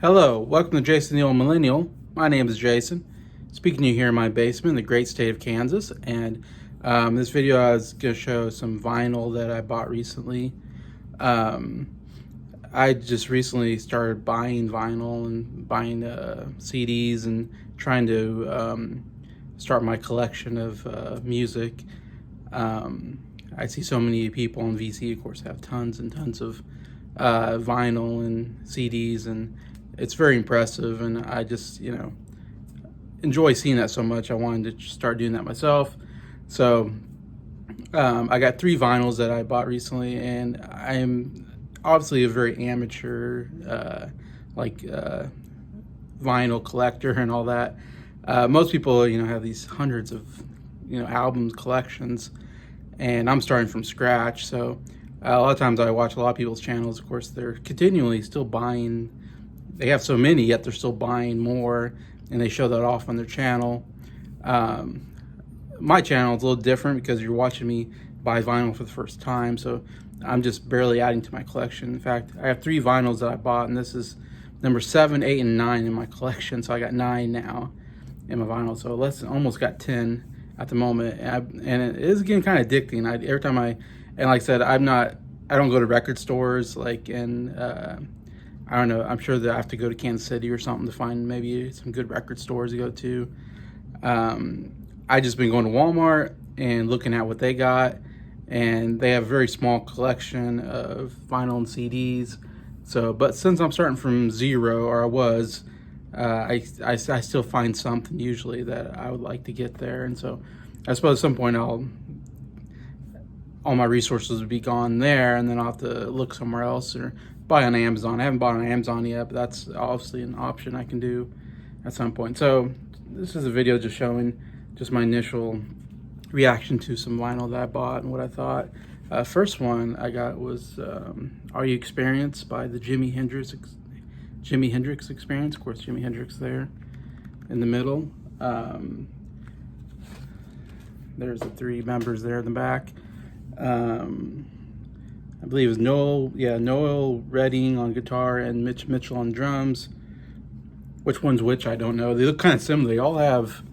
Hello, welcome to Jason the Old Millennial. My name is Jason, speaking to you here in my basement in the great state of Kansas. And this video I was going to show some vinyl that I bought recently. I just recently started buying vinyl and buying CDs and trying to start my collection of music. I see so many people on VC, of course, have tons and tons of vinyl and CDs, and it's very impressive, and I just, enjoy seeing that so much. I wanted to start doing that myself. So I got 3 vinyls that I bought recently, and I am obviously a very amateur vinyl collector and all that. Most people, have these hundreds of, albums, collections, and I'm starting from scratch. So a lot of times I watch a lot of people's channels. Of course, they're continually still buying. They have so many, yet they're still buying more, and they show that off on their channel. My channel is a little different because you're watching me buy vinyl for the first time, so I'm just barely adding to my collection. In fact, I have 3 vinyls that I bought, and this is number 7, 8, and 9 in my collection. So I got 9 now in my vinyl, so almost got 10 at the moment, and it is getting kind of addicting. Every time and like I said, I don't go to record stores I don't know. I'm sure that I have to go to Kansas City or something to find maybe some good record stores to go to. I just been going to Walmart and looking at what they got, and they have a very small collection of vinyl and CDs. So, but since I'm starting from zero, or I was, I still find something usually that I would like to get there. And so I suppose at some point all my resources would be gone there, and then I'll have to look somewhere else or buy on Amazon. I haven't bought on Amazon yet, but that's obviously an option I can do at some point. So this is a video just showing just my initial reaction to some vinyl that I bought and what I thought. First one I got was Are You Experienced by the Jimi Hendrix Experience. Of course, Jimi Hendrix there in the middle. There's the 3 members there in the back. I believe it was Noel Redding on guitar and Mitch Mitchell on drums. Which one's which, I don't know. They look kind of similar. They all have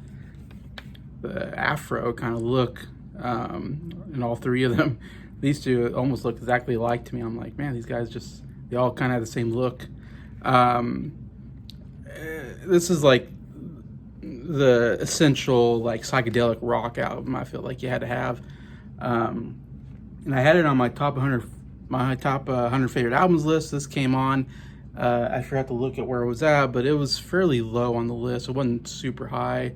the afro kind of look in all 3 of them. These 2 almost look exactly alike to me. I'm like, man, these guys they all kind of have the same look. This is like the essential psychedelic rock album I feel like you had to have. And I had it on my top 100 favorite albums list. This came on. I forgot to look at where it was at, but it was fairly low on the list. It wasn't super high,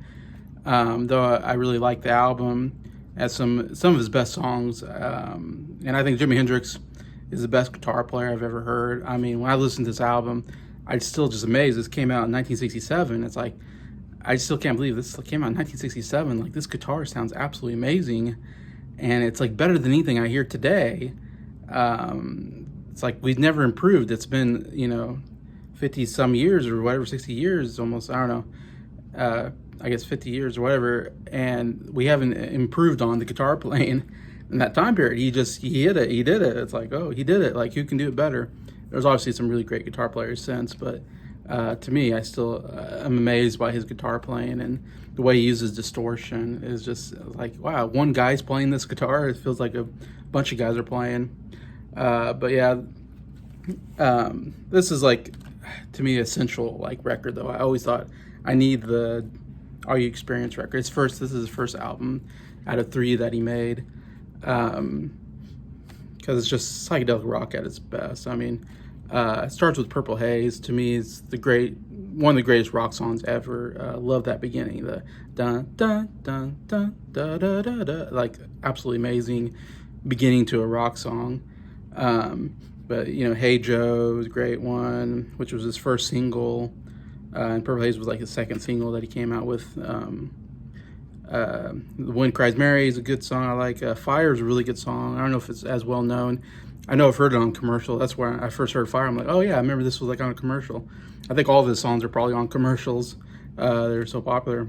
though I really liked the album. It has some of his best songs, and I think Jimi Hendrix is the best guitar player I've ever heard. I mean, when I listened to this album, I'm still just amazed. This came out in 1967. It's like, I still can't believe this came out in 1967. Like, this guitar sounds absolutely amazing. And it's like better than anything I hear today. It's like we've never improved. It's been, 50 some years or whatever, 60 years almost, I don't know. I guess 50 years or whatever. And we haven't improved on the guitar playing in that time period. He did it. It's like, oh, he did it. Like, who can do it better? There's obviously some really great guitar players since, but to me, I still am amazed by his guitar playing, and the way he uses distortion is just like, wow, one guy's playing this guitar. It feels like a bunch of guys are playing. But yeah, this is to me, essential record though. I always thought I need the Are You Experienced record. This is his first album out of 3 that he made. Because it's just psychedelic rock at its best. I mean, it starts with Purple Haze. To me, it's one of the greatest rock songs ever. Love that beginning, the dun dun dun dun da da da da, absolutely amazing beginning to a rock song. But Hey Joe was a great one, which was his first single, and Purple Haze was his second single that he came out with. The Wind Cries Mary is a good song. I like Fire is a really good song. I don't know if it's as well known. I know I've heard it on commercial. That's where I first heard Fire. I'm like, oh yeah, I remember this was on a commercial. I think all of his songs are probably on commercials. They're so popular.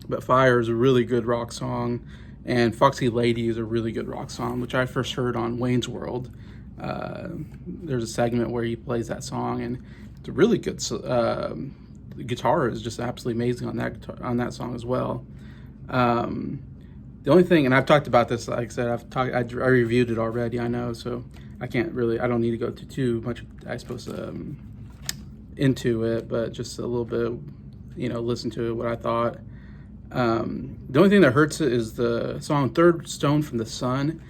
But Fire is a really good rock song, and Foxy Lady is a really good rock song, which I first heard on Wayne's World. There's a segment where he plays that song, and it's a really good. The guitar is just absolutely amazing on that song as well. The only thing, and I've talked about this, like I said, I reviewed it already. I know, so I don't need to go too much, I suppose, into it, but just a little bit, listen to it, what I thought. The only thing that hurts it is the song "Third Stone from the Sun."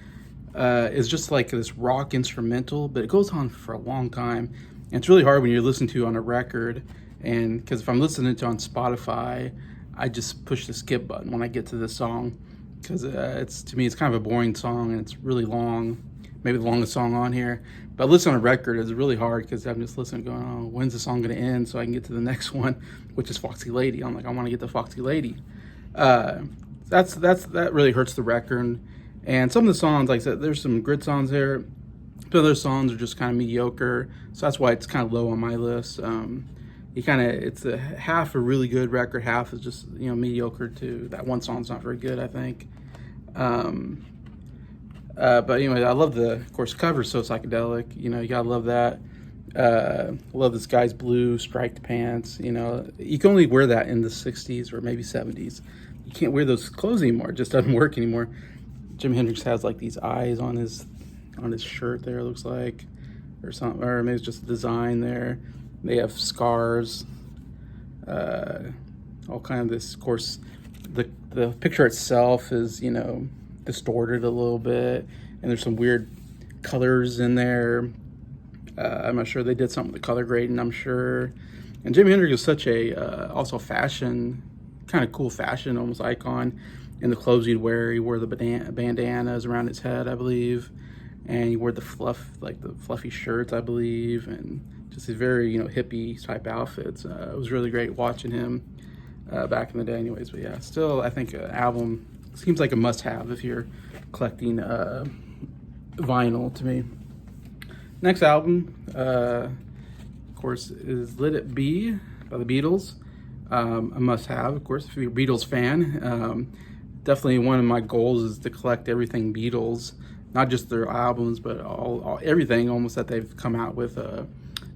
Is just like this rock instrumental, but it goes on for a long time. And it's really hard when you're listening to it on a record, and because if I'm listening to it on Spotify, I just push the skip button when I get to this song, because to me it's kind of a boring song and it's really long, maybe the longest song on here. But listening on a record is really hard because I'm just listening, going, "Oh, when's the song going to end?" So I can get to the next one, which is Foxy Lady. I'm like, I want to get to Foxy Lady. That really hurts the record. And some of the songs, like I said, there's some good songs there. But other songs are just kind of mediocre, so that's why it's kind of low on my list. It's a half a really good record, half is just mediocre too. That one song's not very good, I think. But anyway, I love of course, cover's so psychedelic. You gotta love that. Love this guy's blue striped pants. You can only wear that in the '60s or maybe '70s. You can't wear those clothes anymore. It just doesn't work anymore. Jimi Hendrix has like these eyes on his shirt there, it looks like, or something, or maybe it's just a design there. They have scars, all kind of this. Of course, the picture itself is distorted a little bit, and there's some weird colors in there. I'm not sure, they did something with the color grading, I'm sure. And Jimi Hendrix is such a also fashion, kind of cool fashion almost icon. In the clothes he'd wear, he wore the bandanas around his head, I believe, and he wore the fluffy shirts, I believe, and just these very hippie type outfits. It was really great watching him back in the day, anyways. But yeah, still I think an album seems like a must-have if you're collecting vinyl to me. Next album, of course, is "Let It Be" by the Beatles. A must-have, of course, if you're a Beatles fan. Definitely one of my goals is to collect everything Beatles, not just their albums, but everything almost that they've come out with,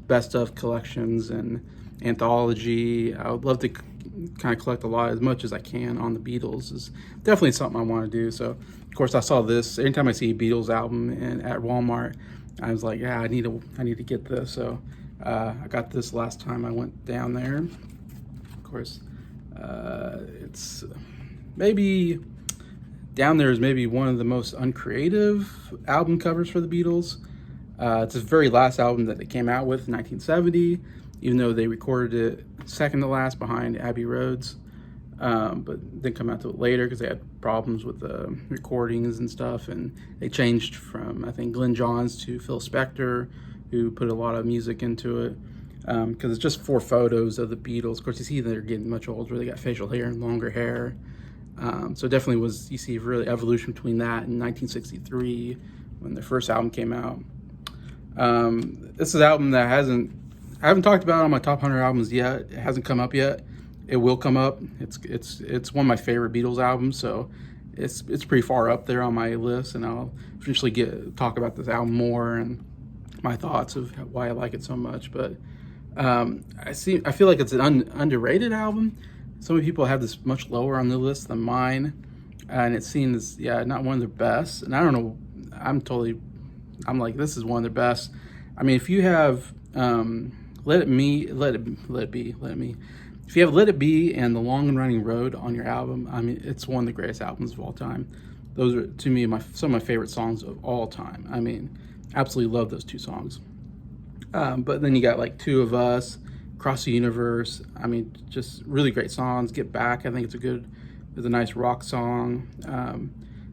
best of collections and anthology. I would love to kind of collect as much as I can on the Beatles. Is definitely something I want to do. So, of course, I saw this. Anytime I see a Beatles album at Walmart, I was like, yeah, I need to get this. So I got this last time I went down there. Of course, it's maybe down there is maybe one of the most uncreative album covers for the Beatles. It's the very last album that they came out with in 1970, even though they recorded it second to last behind Abbey Roads, but didn't come out till later because they had problems with the recordings and stuff, and they changed from, I think, Glenn Johns to Phil Spector, who put a lot of music into it, because it's just 4 photos of the Beatles. Of course, you see they're getting much older. They got facial hair and longer hair. So definitely you see really evolution between that and 1963 when their first album came out. This is an album that I haven't talked about on my top 100 albums yet. It hasn't come up yet. It will come up. It's one of my favorite Beatles albums, so it's pretty far up there on my list, and I'll eventually talk about this album more and my thoughts of why I like it so much. But I feel like it's an underrated album. Some people have this much lower on the list than mine, and it's seen as not one of their best. And I don't know, I'm like, this is one of their best. I mean, if you have Let It Be. If you have Let It Be and The Long and Running Road on your album, I mean, it's one of the greatest albums of all time. Those are, to me, some of my favorite songs of all time. I mean, absolutely love those 2 songs. But then you got like Two of Us, Across the Universe. I mean, just really great songs. Get Back, I think it's a nice rock song.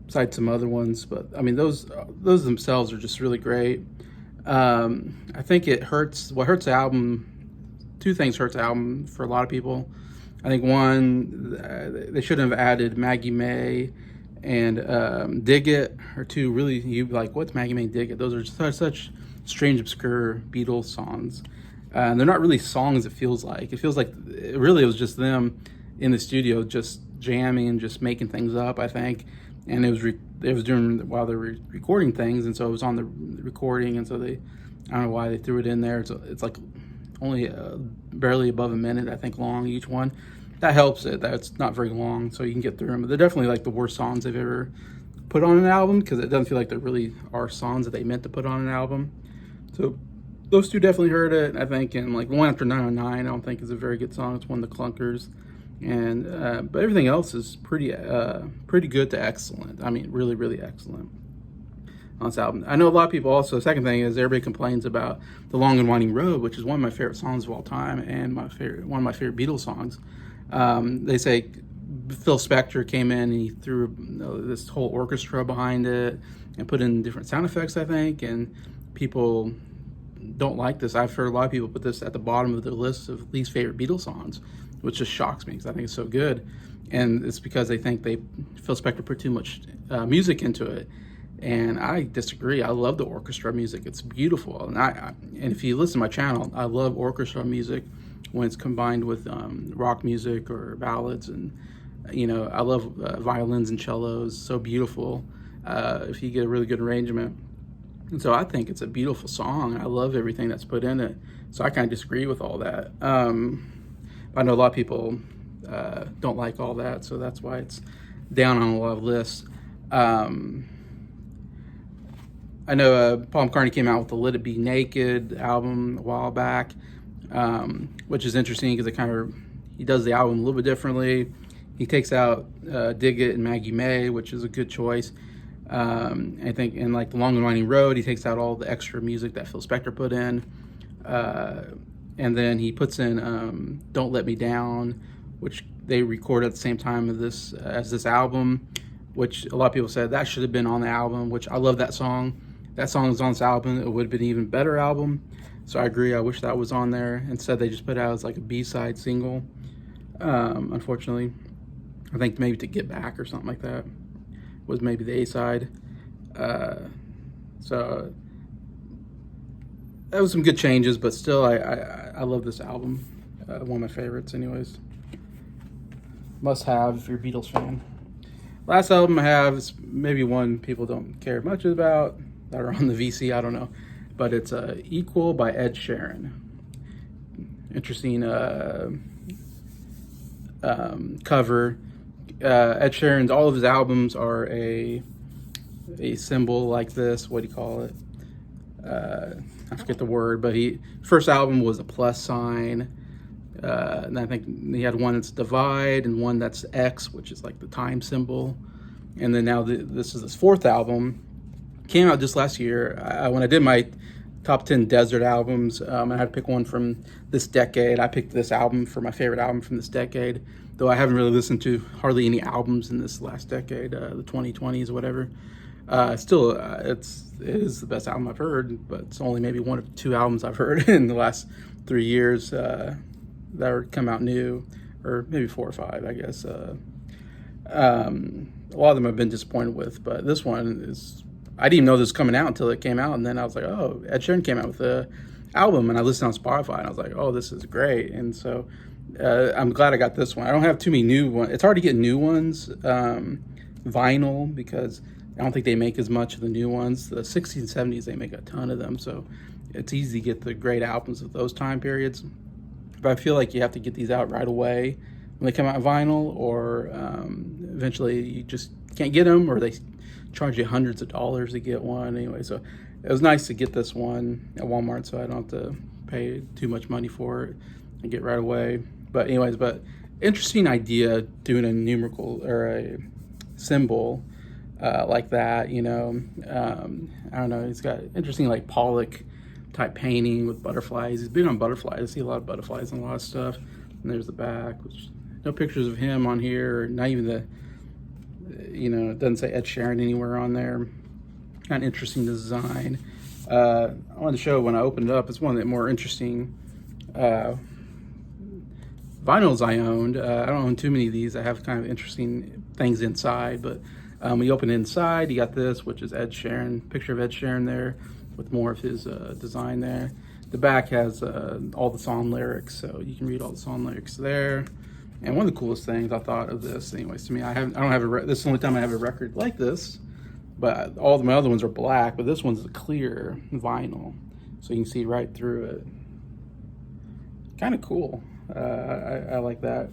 Besides some other ones, but I mean, those themselves are just really great. I think what hurts the album, 2 things hurts the album for a lot of people. I think one, they shouldn't have added Maggie May and Dig It, or 2 really, you like, what's Maggie May and Dig It? Those are such strange, obscure Beatles songs. And they're not really songs, it feels like. It feels like it was just them in the studio just jamming and just making things up, I think. And it was during while they were recording things, and so it was on the recording, and so I don't know why they threw it in there. It's like only barely above a minute, I think, long each one. That helps it. That's not very long, so you can get through them. But they're definitely like the worst songs they've ever put on an album, because it doesn't feel like there really are songs that they meant to put on an album. So those two definitely heard it, I think. And like One After 909, I don't think is a very good song. It's one of the clunkers. And but everything else is pretty good to excellent. I mean, really, really excellent on this album. I know a lot of people also, second thing is everybody complains about The Long and Winding Road, which is one of my favorite songs of all time, and one of my favorite Beatles songs. They say Phil Spector came in and he threw this whole orchestra behind it and put in different sound effects, I think, and people don't like this. I've heard a lot of people put this at the bottom of their list of least favorite Beatles songs, which just shocks me because I think it's so good. And it's because they think Phil Spector put too much music into it. And I disagree. I love the orchestra music. It's beautiful. And if you listen to my channel, I love orchestra music when it's combined with rock music or ballads. And, you know, I love violins and cellos. So beautiful if you get a really good arrangement. And so I think it's a beautiful song. I love everything that's put in it. So I kind of disagree with all that. I know a lot of people don't like all that, so that's why it's down on a lot of lists. I know Paul McCartney came out with the Let It Be Naked album a while back, which is interesting because he does the album a little bit differently. He takes out Dig It and Maggie May, which is a good choice. I think in like The Long and Winding Road, he takes out all the extra music that Phil Spector put in. And then he puts in Don't Let Me Down, which they recorded at the same time as this album, which a lot of people said that should have been on the album, which I love that song. That song was on this album. It would have been an even better album. So I agree. I wish that was on there. Instead, they just put it out as like a B-side single, unfortunately. I think maybe To Get Back or something like that was maybe the A-side. So that was some good changes, but still, I love this album. One of my favorites, anyways. Must have if you're a Beatles fan. Last album I have is maybe one people don't care much about that are on the VC. I don't know, but it's Equal by Ed Sheeran. Interesting cover. Ed Sheeran's all of his albums are a symbol like this. What do you call it? I forget the word, but first album was a plus sign. And I think he had one that's divide and one that's X, which is like the time symbol. And then now this is his fourth album. Came out just last year. When I did my top 10 desert albums, I had to pick one from this decade. I picked this album for my favorite album from this decade, though I haven't really listened to hardly any albums in this last decade, the 2020s or whatever. Still, it is the best album I've heard, but it's only maybe one or two albums I've heard in the last 3 years that are come out new, or maybe 4 or 5, I guess. A lot of them I've been disappointed with, but this one is, I didn't even know this was coming out until it came out, and then I was like, oh, Ed Sheeran came out with an album, and I listened on Spotify, and I was like, oh, this is great. And so I'm glad I got this one. I don't have too many new ones. It's hard to get new ones, vinyl, because I don't think they make as much of the new ones. The 60s and 70s, they make a ton of them, so it's easy to get the great albums of those time periods. But I feel like you have to get these out right away when they come out vinyl, or eventually you just can't get them, or they charge you hundreds of dollars to get one anyway. So it was nice to get this one at Walmart, so I don't have to pay too much money for it and get right away. But anyways, interesting idea, doing a numerical or a symbol like that, you know. I don't know, he's got interesting like Pollock type painting with butterflies. He's been on butterflies. I see a lot of butterflies and a lot of stuff. And there's the back, which no pictures of him on here, not even the, you know, it doesn't say Ed Sheeran anywhere on there. Kind of interesting design. I wanted to show when I opened it up, it's one of the more interesting vinyls I owned. I don't own too many of these. I have kind of interesting things inside, but when you open it inside, you got this, which is Ed Sheeran, picture of Ed Sheeran there with more of his design there. The back has all the song lyrics, so you can read all the song lyrics there. And one of the coolest things I thought of this, anyways, to me, I don't have this is the only time I have a record like this, but all of my other ones are black, but this one's a clear vinyl, so you can see right through it. kind of cool. I like that.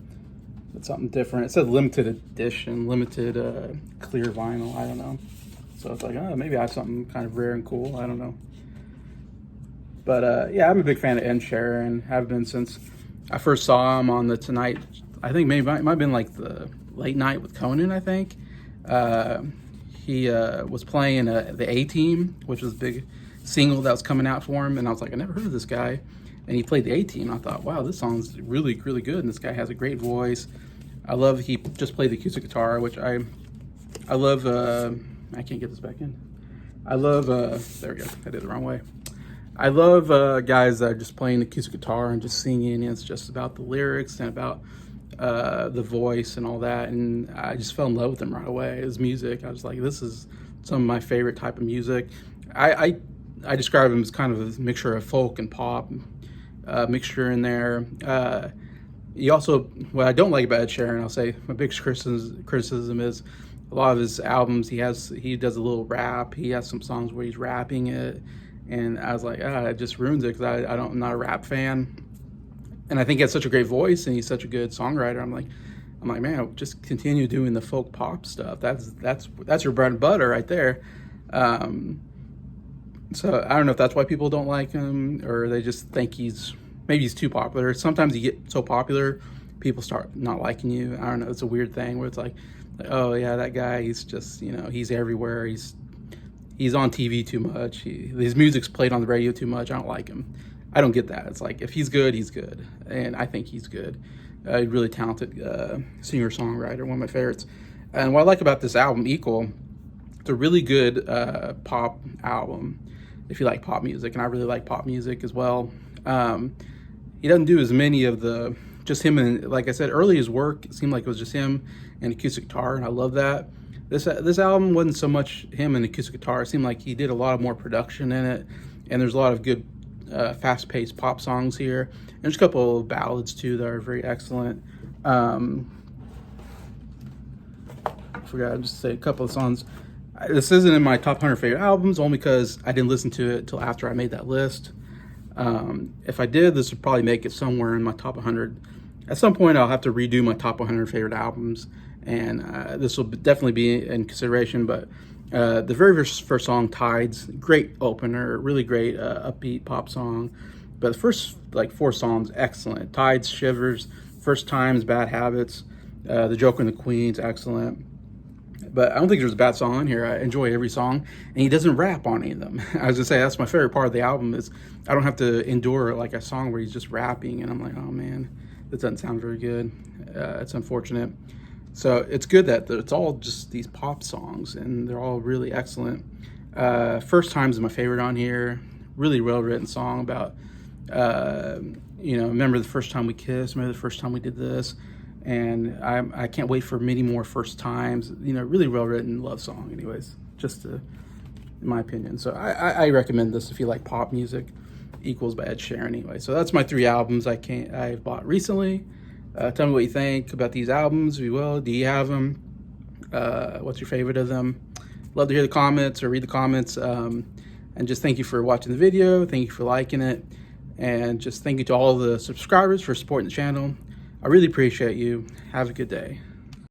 It's something different. It said limited edition, limited clear vinyl. I don't know. So it's like, oh, maybe I have something kind of rare and cool. I don't know. But yeah, I'm a big fan of Ed Sheeran. Have been since I first saw him on the Tonight. I think maybe it might have been like the Late Night with Conan. I think he was playing the A-Team, which was a big single that was coming out for him, and I was like, I never heard of this guy. And he played the A-Team. I thought, wow, this song's really, really good. And this guy has a great voice. I love he just played the acoustic guitar, which I love. I can't get this back in. I love. There we go. I did it the wrong way. I love guys that are just playing the acoustic guitar and just singing. And it's just about the lyrics and about the voice and all that. And I just fell in love with him right away. His music, I was like, this is some of my favorite type of music. I describe him as kind of a mixture of folk and pop. Mixture in there. He also, what I don't like about Ed Sheeran, I'll say my biggest criticism is a lot of his albums, he does a little rap. He has some songs where he's rapping it, and I was like, it just ruins it because I'm not a rap fan. And I think he has such a great voice and he's such a good songwriter. I'm like, man, just continue doing the folk pop stuff. That's your bread and butter right there. So I don't know if that's why people don't like him, or they just think maybe he's too popular. Sometimes you get so popular, people start not liking you. I don't know. It's a weird thing where it's like oh yeah, that guy, he's just, he's everywhere. He's on TV too much. His music's played on the radio too much. I don't like him. I don't get that. It's like, if he's good, he's good. And I think he's good. Really talented singer-songwriter, one of my favorites. And what I like about this album, Equal, it's a really good pop album if you like pop music, and I really like pop music as well. He doesn't do as many of just him, and like I said, early his work, it seemed like it was just him and acoustic guitar, and I love that. This album wasn't so much him and acoustic guitar. It seemed like he did a lot more production in it, and there's a lot of good fast-paced pop songs here. And there's a couple of ballads too that are very excellent. I forgot to just say a couple of songs. This isn't in my top 100 favorite albums, only because I didn't listen to it till after I made that list. If I did, this would probably make it somewhere in my top 100. At some point, I'll have to redo my top 100 favorite albums, and this will definitely be in consideration. But the very first song, Tides, great opener, really great upbeat pop song. But the first 4 songs, excellent. Tides, Shivers, First Times, Bad Habits, The Joker and the Queen's, excellent. But I don't think there's a bad song in here. I enjoy every song, and he doesn't rap on any of them. I was gonna say, that's my favorite part of the album, is I don't have to endure a song where he's just rapping, and I'm like, oh man, that doesn't sound very good. It's unfortunate. So it's good that it's all just these pop songs, and they're all really excellent. First Times is my favorite on here. Really well-written song about, remember the first time we kissed, remember the first time we did this. And I can't wait for many more first times. Really well-written love song anyways, just in my opinion. So I recommend this if you like pop music. Equals by Ed Sheeran anyway. So that's my 3 albums I've bought recently. Tell me what you think about these albums, if you will. Do you have them? What's your favorite of them? Love to hear the comments or read the comments. And just thank you for watching the video. Thank you for liking it. And just thank you to all the subscribers for supporting the channel. I really appreciate you. Have a good day.